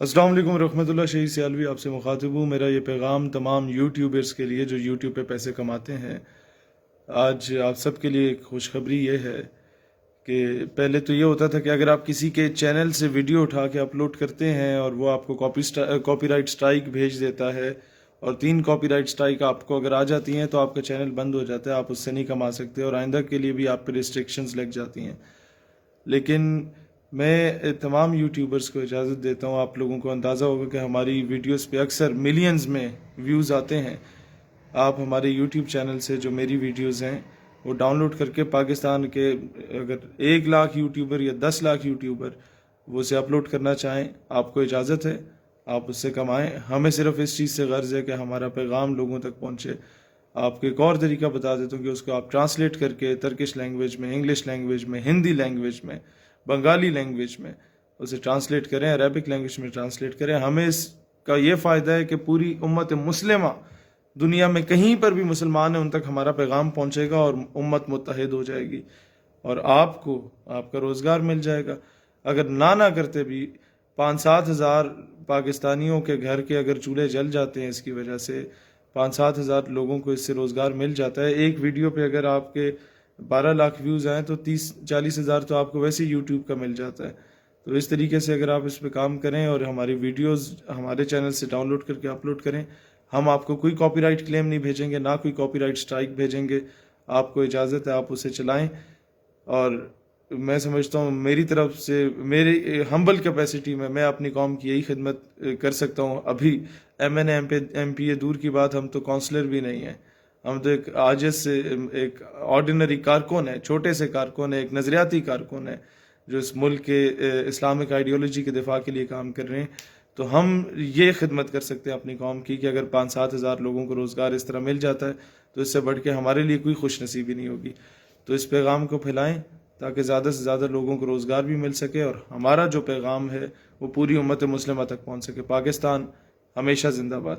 السلام علیکم رحمۃ اللہ، شہید سیالوی آپ سے مخاطب ہوں۔ میرا یہ پیغام تمام یوٹیوبرز کے لیے جو یوٹیوب پہ پیسے کماتے ہیں۔ آج آپ سب کے لیے ایک خوشخبری یہ ہے کہ پہلے تو یہ ہوتا تھا کہ اگر آپ کسی کے چینل سے ویڈیو اٹھا کے اپلوڈ کرتے ہیں اور وہ آپ کو کاپی رائٹ سٹرائک بھیج دیتا ہے، اور 3 کاپی رائٹ سٹرائک آپ کو اگر آ جاتی ہیں تو آپ کا چینل بند ہو جاتا ہے، آپ اس سے نہیں کما سکتے اور آئندہ کے لیے بھی آپ پہ ریسٹرکشنز لگ جاتی ہیں۔ لیکن میں تمام یوٹیوبرز کو اجازت دیتا ہوں، آپ لوگوں کو اندازہ ہوگا کہ ہماری ویڈیوز پہ اکثر ملینز میں ویوز آتے ہیں۔ آپ ہمارے یوٹیوب چینل سے جو میری ویڈیوز ہیں وہ ڈاؤن لوڈ کر کے پاکستان کے اگر 1 لاکھ یوٹیوبر یا 10 لاکھ یوٹیوبر وہ اسے اپلوڈ کرنا چاہیں، آپ کو اجازت ہے، آپ اس سے کمائیں۔ ہمیں صرف اس چیز سے غرض ہے کہ ہمارا پیغام لوگوں تک پہنچے۔ آپ کو ایک اور طریقہ بتا دیتا ہوں کہ اس کو آپ ٹرانسلیٹ کر کے ترکش لینگویج میں، انگلش لینگویج میں، ہندی لینگویج میں، بنگالی لینگویج میں اسے ٹرانسلیٹ کریں، عربک لینگویج میں ٹرانسلیٹ کریں۔ ہمیں اس کا یہ فائدہ ہے کہ پوری امت مسلمہ دنیا میں کہیں پر بھی مسلمان ہیں ان تک ہمارا پیغام پہنچے گا اور امت متحد ہو جائے گی، اور آپ کو آپ کا روزگار مل جائے گا۔ اگر نہ کرتے بھی 5-7 ہزار پاکستانیوں کے گھر کے اگر چولہے جل جاتے ہیں اس کی وجہ سے، 5-7 ہزار لوگوں کو اس سے روزگار مل جاتا ہے۔ ایک ویڈیو پہ اگر آپ کے 12 لاکھ ویوز آئیں تو 30-40 ہزار تو آپ کو ویسے ہی یوٹیوب کا مل جاتا ہے۔ تو اس طریقے سے اگر آپ اس پہ کام کریں اور ہماری ویڈیوز ہمارے چینل سے ڈاؤن لوڈ کر کے اپلوڈ کریں، ہم آپ کو کوئی کاپی رائٹ کلیم نہیں بھیجیں گے، نہ کوئی کاپی رائٹ سٹرائک بھیجیں گے۔ آپ کو اجازت ہے، آپ اسے چلائیں۔ اور میں سمجھتا ہوں میری طرف سے، میری ہمبل کیپیسٹی میں اپنی قوم کی یہی خدمت کر سکتا ہوں۔ ابھی ایم پی اے دور کی بات، ہم تو کونسلر بھی نہیں ہیں، ہم تو ایک عاجز سے ایک آرڈینری کارکن ہے، چھوٹے سے کارکن ہے، ایک نظریاتی کارکن ہے جو اس ملک کے اسلامک آئیڈیالوجی کے دفاع کے لیے کام کر رہے ہیں۔ تو ہم یہ خدمت کر سکتے ہیں اپنی قوم کی کہ اگر 5-7 ہزار لوگوں کو روزگار اس طرح مل جاتا ہے تو اس سے بڑھ کے ہمارے لیے کوئی خوش نصیبی نہیں ہوگی۔ تو اس پیغام کو پھیلائیں تاکہ زیادہ سے زیادہ لوگوں کو روزگار بھی مل سکے اور ہمارا جو پیغام ہے وہ پوری امت مسلمہ تک پہنچ سکے۔ پاکستان ہمیشہ زندہ باد۔